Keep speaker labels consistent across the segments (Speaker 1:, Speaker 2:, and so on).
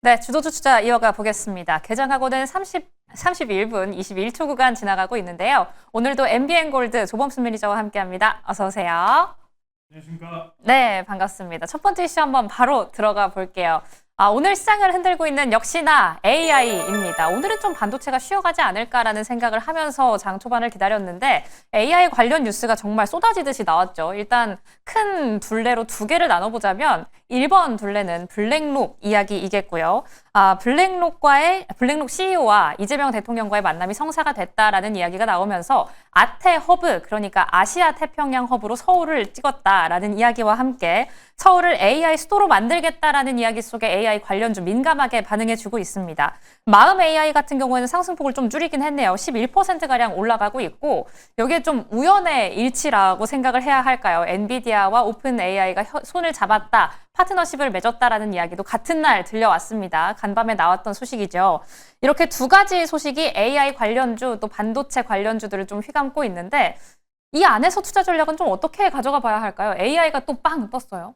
Speaker 1: 네, 주도주 투자 이어가 보겠습니다. 개장하고는 31분 21초 구간 지나가고 있는데요. 오늘도 MBN골드 조범순 매니저와 함께합니다. 어서 오세요.
Speaker 2: 안녕하십니까.
Speaker 1: 네, 반갑습니다. 첫 번째 이슈 한번 바로 들어가 볼게요. 오늘 시장을 흔들고 있는 역시나 AI입니다. 오늘은 좀 반도체가 쉬어가지 않을까라는 생각을 하면서 장 초반을 기다렸는데 AI 관련 뉴스가 정말 쏟아지듯이 나왔죠. 일단 큰 둘레로 두 개를 나눠보자면 1번 둘레는 블랙록 이야기이겠고요. 블랙록 CEO와 이재명 대통령과의 만남이 성사가 됐다라는 이야기가 나오면서 아태 허브, 그러니까 아시아 태평양 허브로 서울을 찍었다라는 이야기와 함께 서울을 AI 수도로 만들겠다라는 이야기 속에 AI 관련주 민감하게 반응해주고 있습니다. 마음 AI 같은 경우에는 상승폭을 좀 줄이긴 했네요. 11%가량 올라가고 있고 여기에 좀 우연의 일치라고 생각을 해야 할까요? 엔비디아와 오픈 AI가 손을 잡았다, 파트너십을 맺었다라는 이야기도 같은 날 들려왔습니다. 간밤에 나왔던 소식이죠. 이렇게 두 가지 소식이 AI 관련주 또 반도체 관련주들을 좀 휘감고 있는데 이 안에서 투자 전략은 좀 어떻게 가져가 봐야 할까요? AI가 또 빵 떴어요.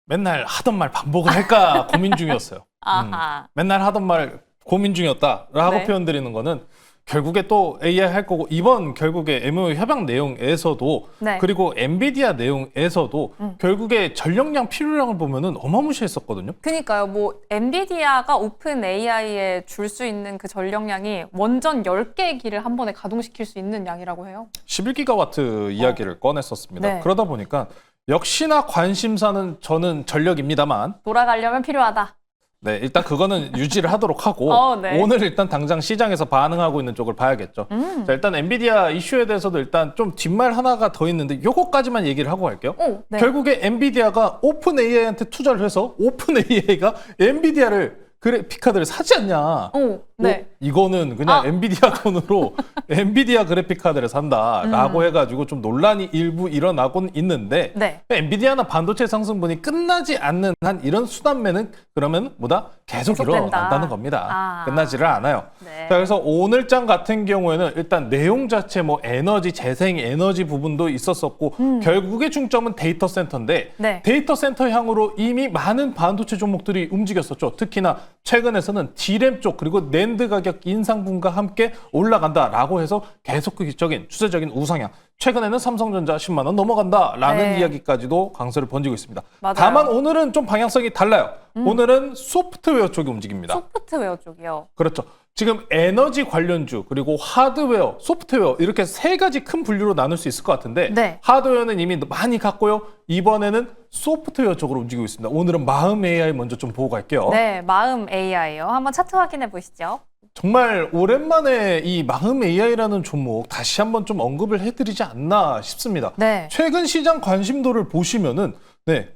Speaker 2: 맨날 하던 말 반복을 할까 고민 중이었어요.
Speaker 1: 아하.
Speaker 2: 맨날 하던 말 고민 중이었다라고
Speaker 1: 네.
Speaker 2: 표현드리는 거는 결국에 또 AI 할 거고 이번 결국에 MOU 협약 내용에서도
Speaker 1: 네.
Speaker 2: 그리고 엔비디아 내용에서도 결국에 전력량 필요량을 보면은 어마무시했었거든요.
Speaker 1: 그러니까요. 뭐 엔비디아가 오픈 AI에 줄 수 있는 그 전력량이 원전 10개 기를 한 번에 가동시킬 수 있는 양이라고 해요.
Speaker 2: 11기가와트 이야기를 꺼냈었습니다.
Speaker 1: 네.
Speaker 2: 그러다 보니까 역시나 관심사는 저는 전력입니다만
Speaker 1: 돌아가려면 필요하다.
Speaker 2: 네, 일단 그거는 유지를 하도록 하고
Speaker 1: 네.
Speaker 2: 오늘 일단 당장 시장에서 반응하고 있는 쪽을 봐야겠죠. 자, 일단 엔비디아 이슈에 대해서도 일단 좀 뒷말 하나가 더 있는데 요거까지만 얘기를 하고 갈게요.
Speaker 1: 네.
Speaker 2: 결국에 엔비디아가 오픈 AI한테 투자를 해서 오픈 AI가 엔비디아를 그래픽카드를 사지 않냐.
Speaker 1: 네.
Speaker 2: 이거는 그냥 엔비디아 돈으로 엔비디아 그래픽카드를 산다라고 해가지고 좀 논란이 일부 일어나곤 있는데
Speaker 1: 네.
Speaker 2: 엔비디아나 반도체 상승분이 끝나지 않는 한 이런 수단매는 그러면 뭐다? 계속
Speaker 1: 계속된다.
Speaker 2: 일어난다는 겁니다. 끝나지를 않아요.
Speaker 1: 네.
Speaker 2: 자, 그래서 오늘장 같은 경우에는 일단 내용 자체 뭐 에너지, 재생 에너지 부분도 있었었고 결국의 중점은 데이터 센터인데
Speaker 1: 네.
Speaker 2: 데이터 센터 향으로 이미 많은 반도체 종목들이 움직였었죠. 특히나 최근에서는 D램 쪽 그리고 낸드 가격 인상분과 함께 올라간다라고 해서 계속적인 추세적인 우상향. 최근에는 삼성전자 10만 원 넘어간다라는
Speaker 1: 네.
Speaker 2: 이야기까지도 강세를 번지고 있습니다.
Speaker 1: 맞아요.
Speaker 2: 다만 오늘은 좀 방향성이 달라요. 오늘은 소프트웨어 쪽이 움직입니다.
Speaker 1: 소프트웨어 쪽이요.
Speaker 2: 그렇죠. 지금 에너지 관련주 그리고 하드웨어, 소프트웨어 이렇게 세 가지 큰 분류로 나눌 수 있을 것 같은데
Speaker 1: 네.
Speaker 2: 하드웨어는 이미 많이 갔고요. 이번에는 소프트웨어 쪽으로 움직이고 있습니다. 오늘은 마음 AI 먼저 좀 보고 갈게요.
Speaker 1: 네, 마음 AI요. 한번 차트 확인해 보시죠.
Speaker 2: 정말 오랜만에 이 마음 AI라는 종목 다시 한번 좀 언급을 해드리지 않나 싶습니다.
Speaker 1: 네.
Speaker 2: 최근 시장 관심도를 보시면은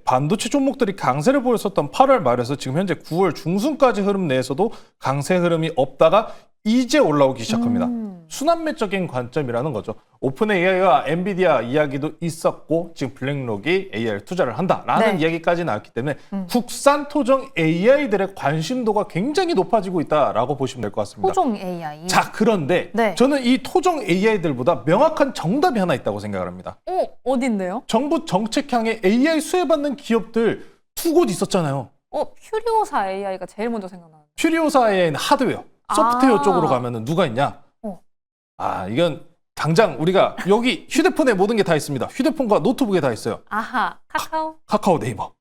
Speaker 2: 반도체 종목들이 강세를 보였었던 8월 말에서 지금 현재 9월 중순까지 흐름 내에서도 강세 흐름이 없다가 이제 올라오기 시작합니다. 순환매적인 관점이라는 거죠. 오픈 AI와 엔비디아 이야기도 있었고 지금 블랙록이 AI를 투자를 한다라는 이야기까지 나왔기 때문에 국산 토종 AI들의 관심도가 굉장히 높아지고 있다라고 보시면 될 것 같습니다.
Speaker 1: 토종 AI.
Speaker 2: 자, 그런데 저는 이 토종 AI들보다 명확한 정답이 하나 있다고 생각을 합니다.
Speaker 1: 어딘데요?
Speaker 2: 정부 정책향에 AI 수혜받는 기업들 두 곳 있었잖아요.
Speaker 1: 퓨리오사 AI가 제일 먼저 생각나는데.
Speaker 2: 퓨리오사의 하드웨어, 소프트웨어 쪽으로 가면은 누가 있냐? 이건 당장 우리가 여기 휴대폰에 모든 게 다 있습니다. 휴대폰과 노트북에 다 있어요.
Speaker 1: 아하, 카카오?
Speaker 2: 카카오 네이버.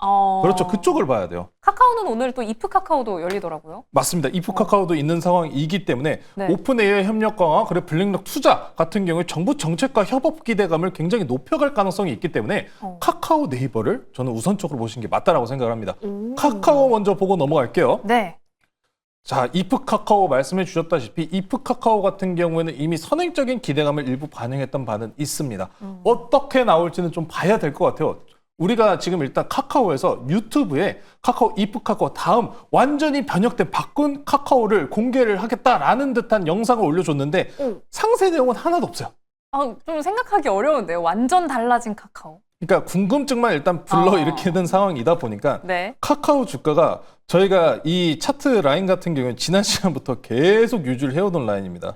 Speaker 2: 그렇죠. 그쪽을 봐야 돼요.
Speaker 1: 카카오는 오늘 또 이프 카카오도 열리더라고요.
Speaker 2: 맞습니다. 이프 카카오도 있는 상황이기 때문에 오픈 AI 협력 강화, 그리고 블랙록 투자 같은 경우에 정부 정책과 협업 기대감을 굉장히 높여갈 가능성이 있기 때문에 카카오 네이버를 저는 우선적으로 보시는 게 맞다라고 생각을 합니다. 카카오 먼저 보고 넘어갈게요.
Speaker 1: 네.
Speaker 2: 자, 이프 카카오 말씀해 주셨다시피 이프 카카오 같은 경우에는 이미 선행적인 기대감을 일부 반영했던 바는 있습니다. 어떻게 나올지는 좀 봐야 될 것 같아요. 우리가 지금 일단 카카오에서 유튜브에 카카오 이프 카카오 다음 완전히 변형된 바꾼 카카오를 공개를 하겠다라는 듯한 영상을 올려줬는데 상세 내용은 하나도 없어요.
Speaker 1: 좀 생각하기 어려운데요. 완전 달라진 카카오.
Speaker 2: 그러니까 궁금증만 일단 불러일으키는 상황이다 보니까 카카오 주가가 저희가 이 차트 라인 같은 경우는 지난 시간부터 계속 유지를 해오던 라인입니다.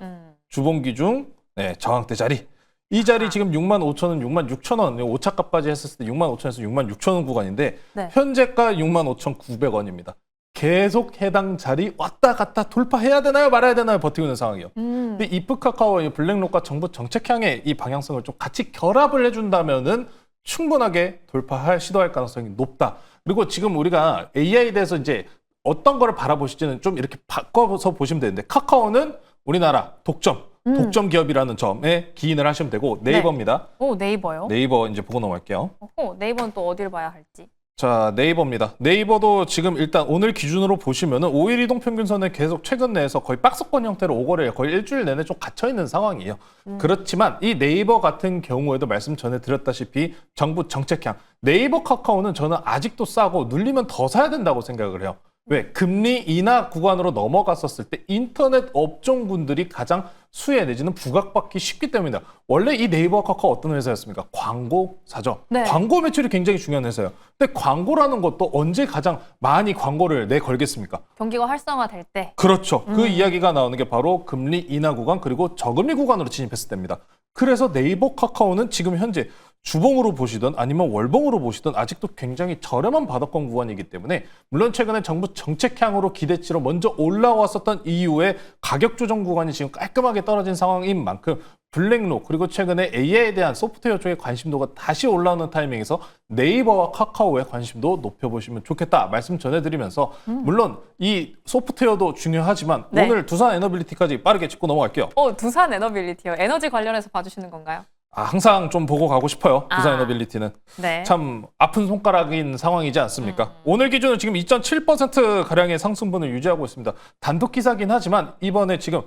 Speaker 2: 주봉 기준 저항대 자리. 이 자리 지금 65,000원, 66,000원, 오차값까지 했었을 때 65,000원에서 66,000원 구간인데 현재가 65,900원입니다. 계속 해당 자리 왔다 갔다 돌파해야 되나요 말아야 되나요 버티고 있는 상황이에요. 근데 이프카카오와 블랙록과 정부 정책향의 이 방향성을 좀 같이 결합을 해준다면은 충분하게 돌파할 시도할 가능성이 높다. 그리고 지금 우리가 AI에 대해서 이제 어떤 거를 바라보실지는 좀 이렇게 바꿔서 보시면 되는데 카카오는 우리나라 독점 기업이라는 점에 기인을 하시면 되고 네이버입니다.
Speaker 1: 오, 네이버요?
Speaker 2: 네이버 이제 보고 넘어갈게요.
Speaker 1: 네이버는 또 어디를 봐야 할지.
Speaker 2: 자, 네이버입니다. 네이버도 지금 일단 오늘 기준으로 보시면은 5일 이동 평균선에 계속 최근 내에서 거의 박스권 형태로 오거래요. 거의 일주일 내내 좀 갇혀 있는 상황이에요. 그렇지만 이 네이버 같은 경우에도 말씀 전에 드렸다시피 정부 정책향 네이버 카카오는 저는 아직도 싸고 눌리면 더 사야 된다고 생각을 해요. 왜? 금리 인하 구간으로 넘어갔었을 때 인터넷 업종군들이 가장 수혜 내지는 부각받기 쉽기 때문이다. 원래 이 네이버 카카오 어떤 회사였습니까? 광고사죠.
Speaker 1: 네.
Speaker 2: 광고 매출이 굉장히 중요한 회사예요. 근데 광고라는 것도 언제 가장 많이 광고를 내걸겠습니까?
Speaker 1: 경기가 활성화될 때.
Speaker 2: 그렇죠. 그 이야기가 나오는 게 바로 금리 인하 구간 그리고 저금리 구간으로 진입했을 때입니다. 그래서 네이버 카카오는 지금 현재 주봉으로 보시든 아니면 월봉으로 보시든 아직도 굉장히 저렴한 바닥권 구간이기 때문에 물론 최근에 정부 정책향으로 기대치로 먼저 올라왔었던 이후에 가격 조정 구간이 지금 깔끔하게 떨어진 상황인 만큼 블랙록 그리고 최근에 AI에 대한 소프트웨어 쪽의 관심도가 다시 올라오는 타이밍에서 네이버와 카카오의 관심도 높여보시면 좋겠다 말씀 전해드리면서 물론 이 소프트웨어도 중요하지만
Speaker 1: 네.
Speaker 2: 오늘 두산 에너빌리티까지 빠르게 짚고 넘어갈게요.
Speaker 1: 두산 에너빌리티요. 에너지 관련해서 봐주시는 건가요?
Speaker 2: 항상 좀 보고 가고 싶어요. 두산
Speaker 1: 아.
Speaker 2: 에너빌리티는.
Speaker 1: 네.
Speaker 2: 참 아픈 손가락인 상황이지 않습니까? 오늘 기준으로 지금 2.7%가량의 상승분을 유지하고 있습니다. 단독 기사긴 하지만 이번에 지금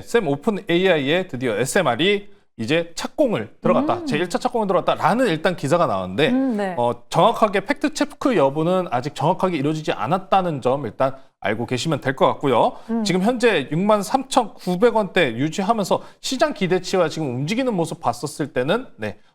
Speaker 2: 샘 오픈 AI에 드디어 SMR이 이제 착공을 들어갔다. 제1차 착공을 들어갔다라는 일단 기사가 나왔는데
Speaker 1: 네.
Speaker 2: 정확하게 팩트 체크 여부는 아직 정확하게 이루어지지 않았다는 점 일단 알고 계시면 될 것 같고요. 지금 현재 63,900원대 유지하면서 시장 기대치와 지금 움직이는 모습 봤었을 때는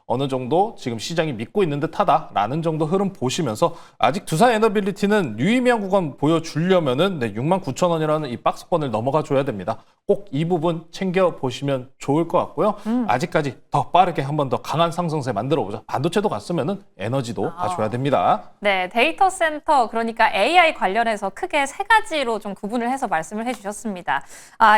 Speaker 2: 어느 정도 지금 시장이 믿고 있는 듯하다라는 정도 흐름 보시면서 아직 두산 에너빌리티는 유의미한 구간 보여주려면은 69,000원이라는 이 박스권을 넘어가 줘야 됩니다. 꼭 이 부분 챙겨 보시면 좋을 것 같고요. 아직까지 더 빠르게 한 번 더 강한 상승세 만들어 보자. 반도체도 갔으면은 에너지도 봐줘야 됩니다.
Speaker 1: 네, 데이터 센터 그러니까 AI 관련해서 크게 세 가지로 좀 구분을 해서 말씀을 해주셨습니다.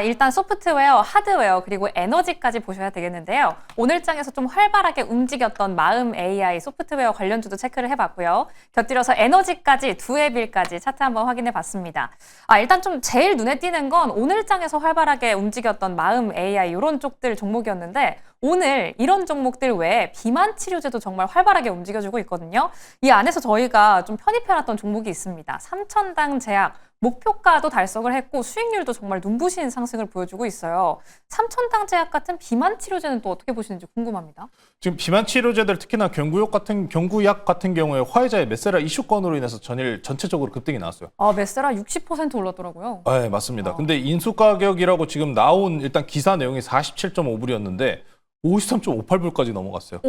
Speaker 1: 일단 소프트웨어, 하드웨어 그리고 에너지까지 보셔야 되겠는데요. 오늘 장에서 좀 활발하게 움직였던 마음 AI 소프트웨어 관련주도 체크를 해봤고요. 곁들여서 에너지까지 두 앱일까지 차트 한번 확인해 봤습니다. 일단 좀 제일 눈에 띄는 건 오늘 장에서 활발하게 움직였던 마음 AI 이런 쪽들 종목이었는데 오늘 이런 종목들 외에 비만 치료제도 정말 활발하게 움직여주고 있거든요. 이 안에서 저희가 좀 편입해놨던 종목이 있습니다. 삼천당 제약 목표가도 달성을 했고 수익률도 정말 눈부신 상승을 보여주고 있어요. 삼천당 제약 같은 비만 치료제는 또 어떻게 보시는지 궁금합니다.
Speaker 2: 지금 비만 치료제들 특히나 경구약 같은 경우에 화이자의 메세라 이슈건으로 인해서 전체적으로 급등이 나왔어요.
Speaker 1: 메세라 60% 올랐더라고요.
Speaker 2: 네, 맞습니다. 근데 인수 가격이라고 지금 나온 일단 기사 내용이 47.5불이었는데 53.58불까지 넘어갔어요.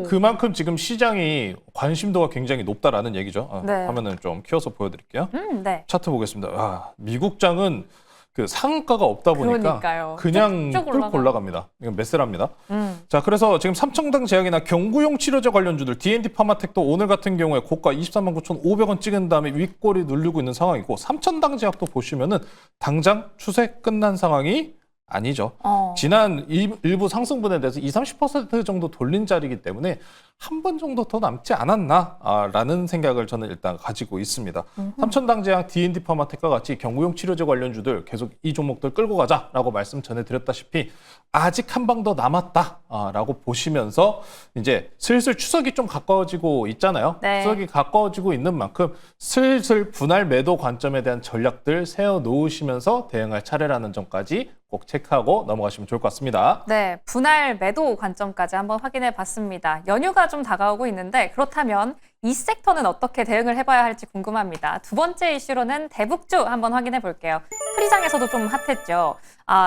Speaker 2: 그만큼 지금 시장이 관심도가 굉장히 높다라는 얘기죠.
Speaker 1: 네.
Speaker 2: 화면을 좀 키워서 보여드릴게요.
Speaker 1: 네.
Speaker 2: 차트 보겠습니다. 미국장은 그 상한가가 없다 보니까
Speaker 1: 그러니까요.
Speaker 2: 그냥
Speaker 1: 쭉쭉
Speaker 2: 뚫고 올라갑니다. 이건 메세라입니다.
Speaker 1: 음.
Speaker 2: 자, 그래서 지금 삼청당 제약이나 경구용 치료제 관련주들 D&D 파마텍도 오늘 같은 경우에 고가 239,500원 찍은 다음에 윗골이 누르고 있는 상황이고 삼천당 제약도 보시면은 당장 추세 끝난 상황이 아니죠. 지난 일부 상승분에 대해서 20-30% 정도 돌린 자리이기 때문에 한 번 정도 더 남지 않았나라는 생각을 저는 일단 가지고 있습니다. 삼천당 제약, D&D 파마텍과 같이 경구용 치료제 관련주들 계속 이 종목들 끌고 가자라고 말씀 전해드렸다시피 아직 한 방 더 남았다라고 보시면서 이제 슬슬 추석이 좀 가까워지고 있잖아요.
Speaker 1: 네.
Speaker 2: 추석이 가까워지고 있는 만큼 슬슬 분할 매도 관점에 대한 전략들 세워놓으시면서 대응할 차례라는 점까지 꼭 체크하고 넘어가시면 좋을 것 같습니다.
Speaker 1: 네, 분할 매도 관점까지 한번 확인해 봤습니다. 연휴가 좀 다가오고 있는데 그렇다면 이 섹터는 어떻게 대응을 해봐야 할지 궁금합니다. 두 번째 이슈로는 대북주 한번 확인해 볼게요. 프리장에서도 좀 핫했죠.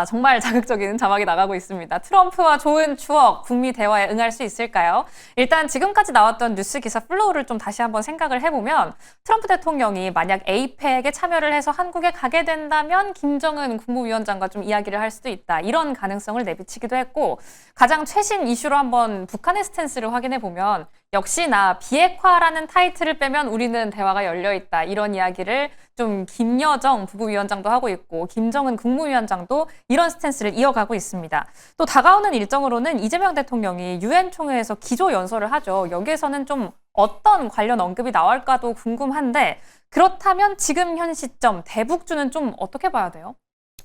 Speaker 1: 정말 자극적인 자막이 나가고 있습니다. 트럼프와 좋은 추억, 북미 대화에 응할 수 있을까요? 일단 지금까지 나왔던 뉴스 기사 플로우를 좀 다시 한번 생각을 해보면 트럼프 대통령이 만약 에이펙에 참여를 해서 한국에 가게 된다면 김정은 국무위원장과 좀 이야기를 할 수도 있다. 이런 가능성을 내비치기도 했고 가장 최신 이슈로 한번 북한의 스탠스를 확인해 보면 역시나 비핵화라는 타이틀을 빼면 우리는 대화가 열려있다. 이런 이야기를 좀 김여정 부부위원장도 하고 있고 김정은 국무위원장도 이런 스탠스를 이어가고 있습니다. 또 다가오는 일정으로는 이재명 대통령이 유엔 총회에서 기조연설을 하죠. 여기에서는 좀 어떤 관련 언급이 나올까도 궁금한데 그렇다면 지금 현 시점 대북주는 좀 어떻게 봐야 돼요?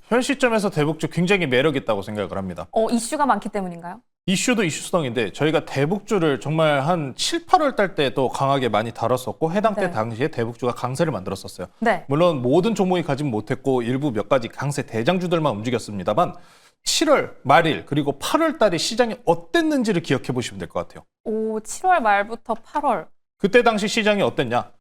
Speaker 2: 현 시점에서 대북주 굉장히 매력 있다고 생각을 합니다.
Speaker 1: 이슈가 많기 때문인가요?
Speaker 2: 이슈도 이슈성인데 저희가 대북주를 정말 한 7, 8월 달 때도 강하게 많이 다뤘었고 해당 때
Speaker 1: 네.
Speaker 2: 당시에 대북주가 강세를 만들었었어요.
Speaker 1: 네.
Speaker 2: 물론 모든 종목이 가진 못했고 일부 몇 가지 강세 대장주들만 움직였습니다만 7월 말일 그리고 8월 달에 시장이 어땠는지를 기억해 보시면 될 것 같아요.
Speaker 1: 7월 말부터 8월.
Speaker 2: 그때 당시 시장이 어땠냐?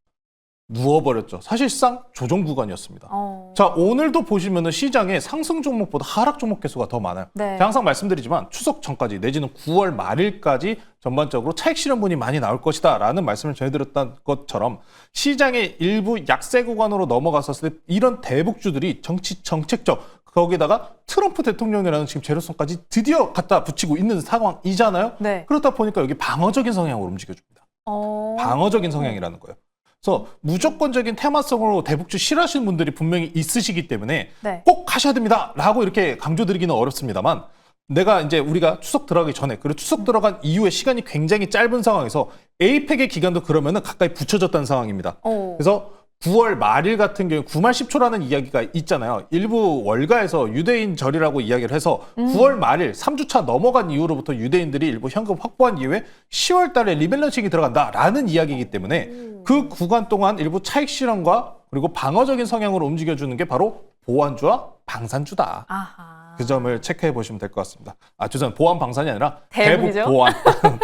Speaker 2: 누워버렸죠. 사실상 조정 구간이었습니다.
Speaker 1: 어.
Speaker 2: 자, 오늘도 보시면은 시장에 상승 종목보다 하락 종목 개수가 더 많아요.
Speaker 1: 네.
Speaker 2: 제가 항상 말씀드리지만 추석 전까지 내지는 9월 말일까지 전반적으로 차익 실현분이 많이 나올 것이다 라는 말씀을 전해드렸던 것처럼 시장의 일부 약세 구간으로 넘어갔었을 때 이런 대북주들이 정책적 거기다가 트럼프 대통령이라는 지금 재료성까지 드디어 갖다 붙이고 있는 상황이잖아요.
Speaker 1: 네.
Speaker 2: 그렇다 보니까 여기 방어적인 성향으로 움직여줍니다. 방어적인 성향이라는 거예요. 그래서 무조건적인 테마성으로 대북주 싫어하시는 분들이 분명히 있으시기 때문에
Speaker 1: 네.
Speaker 2: 꼭 하셔야 됩니다 라고 이렇게 강조드리기는 어렵습니다만 내가 이제 우리가 추석 들어가기 전에 그리고 추석 들어간 이후에 시간이 굉장히 짧은 상황에서 에이펙의 기간도 그러면은 가까이 붙여졌다는 상황입니다. 그래서 9월 말일 같은 경우 9말 10초라는 이야기가 있잖아요. 일부 월가에서 유대인 절이라고 이야기를 해서 9월 말일 3주차 넘어간 이후로부터 유대인들이 일부 현금 확보한 이후에 10월 달에 리밸런싱이 들어간다라는 이야기이기 때문에 그 구간 동안 일부 차익 실현과 그리고 방어적인 성향으로 움직여주는 게 바로 보완주와 방산주다.
Speaker 1: 아하.
Speaker 2: 그 점을 체크해 보시면 될 것 같습니다. 죄송합니다. 보안 방산이 아니라
Speaker 1: 대북이죠?
Speaker 2: 대북 보안.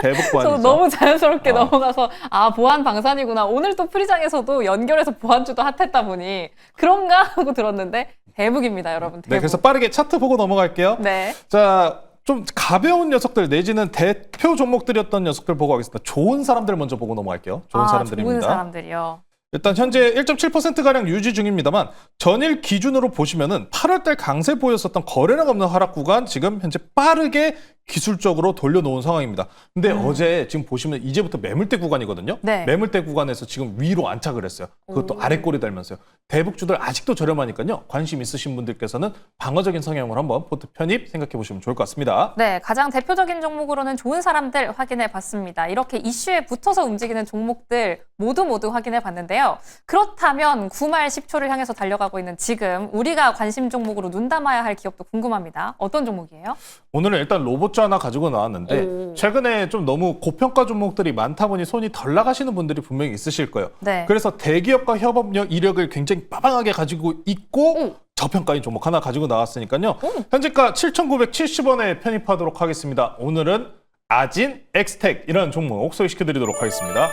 Speaker 2: 대북 보안이죠.
Speaker 1: 저도 너무 자연스럽게 넘어가서 보안 방산이구나. 오늘 또 프리장에서도 연결해서 보안주도 핫했다 보니 그런가 하고 들었는데 대북입니다, 여러분. 대북.
Speaker 2: 네, 그래서 빠르게 차트 보고 넘어갈게요.
Speaker 1: 네.
Speaker 2: 자, 좀 가벼운 녀석들 내지는 대표 종목들이었던 녀석들 보고 가겠습니다. 좋은 사람들 먼저 보고 넘어갈게요. 좋은 사람들입니다.
Speaker 1: 좋은 사람들이요.
Speaker 2: 일단 현재 1.7%가량 유지 중입니다만 전일 기준으로 보시면은 8월달 강세 보였었던 거래량 없는 하락 구간 지금 현재 빠르게 기술적으로 돌려놓은 상황입니다. 근데 어제 지금 보시면 이제부터 매물대 구간이거든요.
Speaker 1: 네.
Speaker 2: 매물대 구간에서 지금 위로 안착을 했어요. 그것도 아래 꼬리 달면서요. 대북주들 아직도 저렴하니까요. 관심 있으신 분들께서는 방어적인 성향으로 한번 포트 편입 생각해 보시면 좋을 것 같습니다.
Speaker 1: 네, 가장 대표적인 종목으로는 좋은 사람들 확인해 봤습니다. 이렇게 이슈에 붙어서 움직이는 종목들 모두 확인해 봤는데요. 그렇다면 9말 10초를 향해서 달려가고 있는 지금 우리가 관심 종목으로 눈 담아야 할 기업도 궁금합니다. 어떤 종목이에요?
Speaker 2: 오늘은 일단 로봇주 하나 가지고 나왔는데 최근에 좀 너무 고평가 종목들이 많다 보니 손이 덜 나가시는 분들이 분명히 있으실 거예요.
Speaker 1: 네.
Speaker 2: 그래서 대기업과 협업력 이력을 굉장히 빠방하게 가지고 있고 저평가인 종목 하나 가지고 나왔으니까요. 현재가 7,970원에 편입하도록 하겠습니다. 오늘은 아진 엑스텍이라는 종목 소개시켜드리도록 하겠습니다.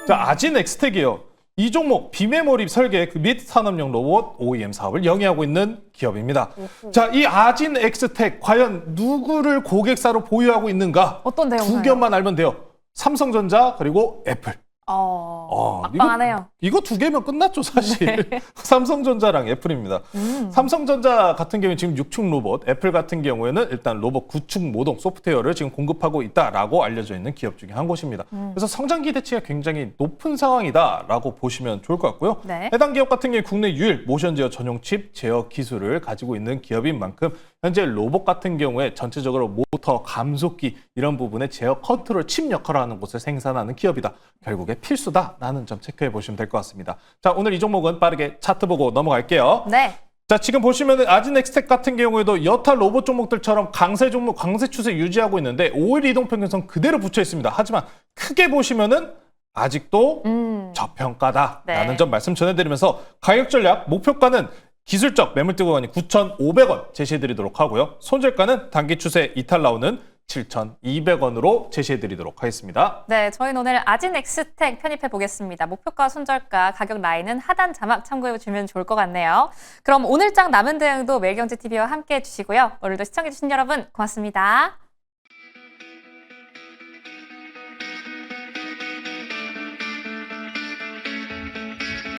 Speaker 2: 자, 아진 엑스텍이요. 이 종목 비메모리 설계 및 산업용 로봇 OEM 사업을 영위하고 있는 기업입니다. 자, 이 아진 엑스텍 과연 누구를 고객사로 보유하고 있는가?
Speaker 1: 어떤
Speaker 2: 두
Speaker 1: 대형사요?
Speaker 2: 기업만 알면 돼요. 삼성전자 그리고 애플.
Speaker 1: 막방하네요.
Speaker 2: 이거 두 개면 끝났죠, 사실. 삼성전자랑 애플입니다. 삼성전자 같은 경우에 지금 6축 로봇, 애플 같은 경우에는 일단 로봇 9축 모동 소프트웨어를 지금 공급하고 있다라고 알려져 있는 기업 중에 한 곳입니다. 그래서 성장 기대치가 굉장히 높은 상황이다라고 보시면 좋을 것 같고요.
Speaker 1: 네.
Speaker 2: 해당 기업 같은 경우에 국내 유일 모션 제어 전용 칩 제어 기술을 가지고 있는 기업인 만큼 현재 로봇 같은 경우에 전체적으로 모터, 감속기 이런 부분에 제어 컨트롤 칩 역할을 하는 곳을 생산하는 기업이다. 결국에 필수다라는 점 체크해 보시면 될 것 같습니다. 자, 오늘 이 종목은 빠르게 차트 보고 넘어갈게요.
Speaker 1: 네.
Speaker 2: 자, 지금 보시면은 아진엑스텍 같은 경우에도 여타 로봇 종목들처럼 강세 종목, 강세 추세 유지하고 있는데 5일 이동평균선 그대로 붙여 있습니다. 하지만 크게 보시면은 아직도 저평가다라는
Speaker 1: 네.
Speaker 2: 점 말씀 전해드리면서 가격 전략 목표가는 기술적 매물대 구간이 9,500원 제시해드리도록 하고요. 손절가는 단기 추세 이탈 나오는 7,200원으로 제시해드리도록 하겠습니다.
Speaker 1: 네, 저희는 오늘 아진 엑스텍 편입해 보겠습니다. 목표가, 손절가, 가격 라인은 하단 자막 참고해 주시면 좋을 것 같네요. 그럼 오늘장 남은 대응도 매일경제TV와 함께 해주시고요. 오늘도 시청해주신 여러분 고맙습니다.